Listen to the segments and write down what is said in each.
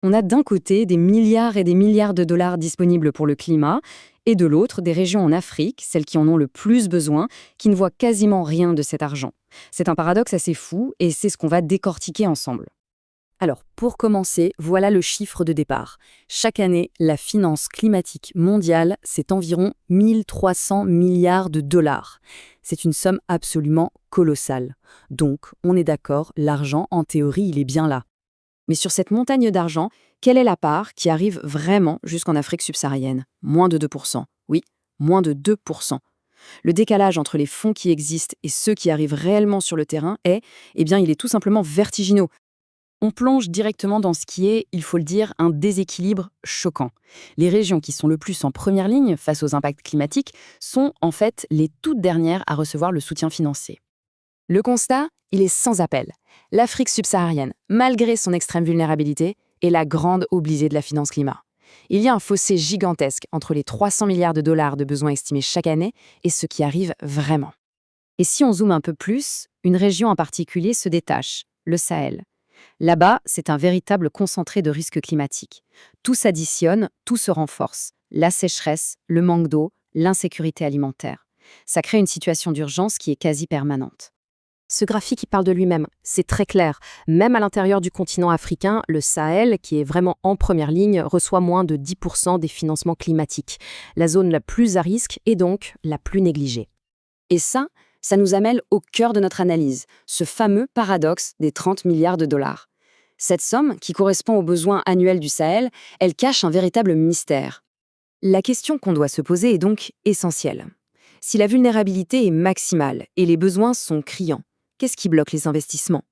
On a d'un côté des milliards et des milliards de dollars disponibles pour le climat, et de l'autre des régions en Afrique, celles qui en ont le plus besoin, qui ne voient quasiment rien de cet argent. C'est un paradoxe assez fou, et c'est ce qu'on va décortiquer ensemble. Alors, pour commencer, voilà le chiffre de départ. Chaque année, la finance climatique mondiale, c'est environ 1300 milliards de dollars. C'est une somme absolument colossale. Donc, on est d'accord, l'argent, en théorie, il est bien là. Mais sur cette montagne d'argent, quelle est la part qui arrive vraiment jusqu'en Afrique subsaharienne? Moins de 2%. Oui, moins de 2%. Le décalage entre les fonds qui existent et ceux qui arrivent réellement sur le terrain il est tout simplement vertigineux. On plonge directement dans ce qui est, il faut le dire, un déséquilibre choquant. Les régions qui sont le plus en première ligne face aux impacts climatiques sont en fait les toutes dernières à recevoir le soutien financier. Le constat, il est sans appel. L'Afrique subsaharienne, malgré son extrême vulnérabilité, est la grande oubliée de la finance climat. Il y a un fossé gigantesque entre les 300 milliards de dollars de besoins estimés chaque année et ce qui arrive vraiment. Et si on zoome un peu plus, une région en particulier se détache, le Sahel. Là-bas, c'est un véritable concentré de risques climatiques. Tout s'additionne, tout se renforce. La sécheresse, le manque d'eau, l'insécurité alimentaire. Ça crée une situation d'urgence qui est quasi permanente. Ce graphique, il parle de lui-même, c'est très clair. Même à l'intérieur du continent africain, le Sahel, qui est vraiment en première ligne, reçoit moins de 10% des financements climatiques. La zone la plus à risque est donc la plus négligée. Et ça nous amène au cœur de notre analyse, ce fameux paradoxe des 30 milliards de dollars. Cette somme, qui correspond aux besoins annuels du Sahel, elle cache un véritable mystère. La question qu'on doit se poser est donc essentielle. Si la vulnérabilité est maximale et les besoins sont criants, qu'est-ce qui bloque les investissements?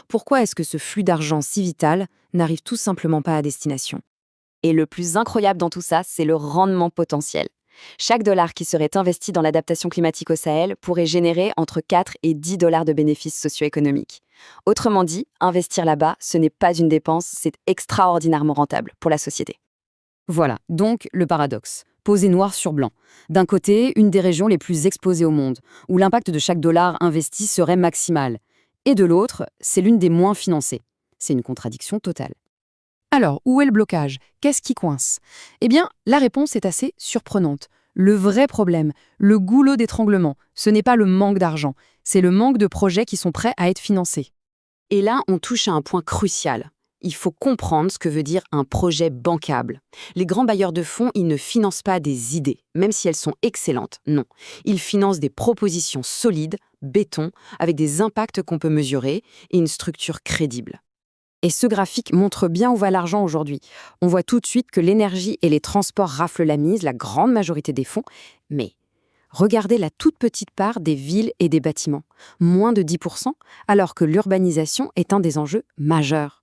Pourquoi est-ce que ce flux d'argent si vital n'arrive tout simplement pas à destination? Et le plus incroyable dans tout ça, c'est le rendement potentiel. Chaque dollar qui serait investi dans l'adaptation climatique au Sahel pourrait générer entre 4 et 10 dollars de bénéfices socio-économiques. Autrement dit, investir là-bas, ce n'est pas une dépense, c'est extraordinairement rentable pour la société. Voilà, donc le paradoxe, posé noir sur blanc. D'un côté, une des régions les plus exposées au monde, où l'impact de chaque dollar investi serait maximal. Et de l'autre, c'est l'une des moins financées. C'est une contradiction totale. Alors, où est le blocage? Qu'est-ce qui coince? Eh bien, la réponse est assez surprenante. Le vrai problème, le goulot d'étranglement, ce n'est pas le manque d'argent, c'est le manque de projets qui sont prêts à être financés. Et là, on touche à un point crucial. Il faut comprendre ce que veut dire un projet bancable. Les grands bailleurs de fonds, ils ne financent pas des idées, même si elles sont excellentes, non. Ils financent des propositions solides, béton, avec des impacts qu'on peut mesurer et une structure crédible. Et ce graphique montre bien où va l'argent aujourd'hui. On voit tout de suite que l'énergie et les transports raflent la mise, la grande majorité des fonds, mais regardez la toute petite part des villes et des bâtiments, moins de 10%, alors que l'urbanisation est un des enjeux majeurs.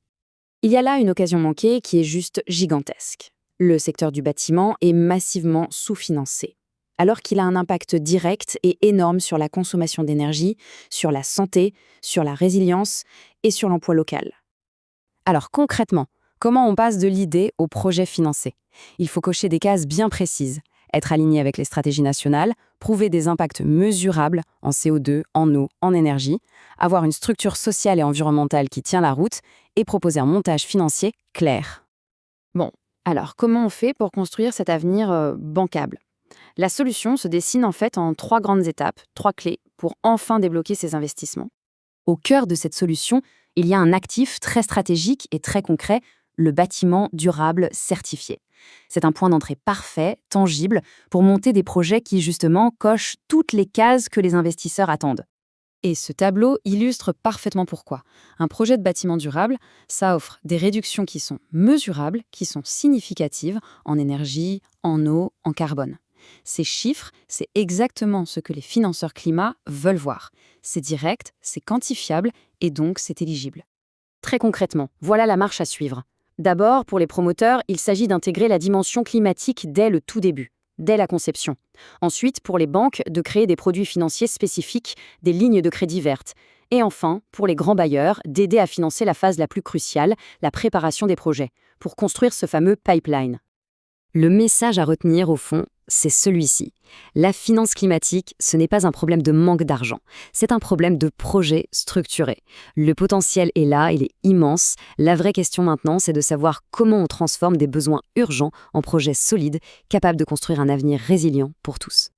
Il y a là une occasion manquée qui est juste gigantesque. Le secteur du bâtiment est massivement sous-financé, alors qu'il a un impact direct et énorme sur la consommation d'énergie, sur la santé, sur la résilience et sur l'emploi local. Alors concrètement, comment on passe de l'idée au projet financé? Il faut cocher des cases bien précises, être aligné avec les stratégies nationales, prouver des impacts mesurables en CO2, en eau, en énergie, avoir une structure sociale et environnementale qui tient la route et proposer un montage financier clair. Bon, alors comment on fait pour construire cet avenir bancable? La solution se dessine en fait en 3 grandes étapes, 3 clés pour enfin débloquer ces investissements. Au cœur de cette solution, il y a un actif très stratégique et très concret, le bâtiment durable certifié. C'est un point d'entrée parfait, tangible, pour monter des projets qui, justement, cochent toutes les cases que les investisseurs attendent. Et ce tableau illustre parfaitement pourquoi. Un projet de bâtiment durable, ça offre des réductions qui sont mesurables, qui sont significatives en énergie, en eau, en carbone. Ces chiffres, c'est exactement ce que les financeurs climat veulent voir. C'est direct, c'est quantifiable et donc c'est éligible. Très concrètement, voilà la marche à suivre. D'abord, pour les promoteurs, il s'agit d'intégrer la dimension climatique dès le tout début, dès la conception. Ensuite, pour les banques, de créer des produits financiers spécifiques, des lignes de crédit vertes. Et enfin, pour les grands bailleurs, d'aider à financer la phase la plus cruciale, la préparation des projets, pour construire ce fameux pipeline. Le message à retenir, au fond, c'est celui-ci. La finance climatique, ce n'est pas un problème de manque d'argent, c'est un problème de projet structuré. Le potentiel est là, il est immense. La vraie question maintenant, c'est de savoir comment on transforme des besoins urgents en projets solides, capables de construire un avenir résilient pour tous.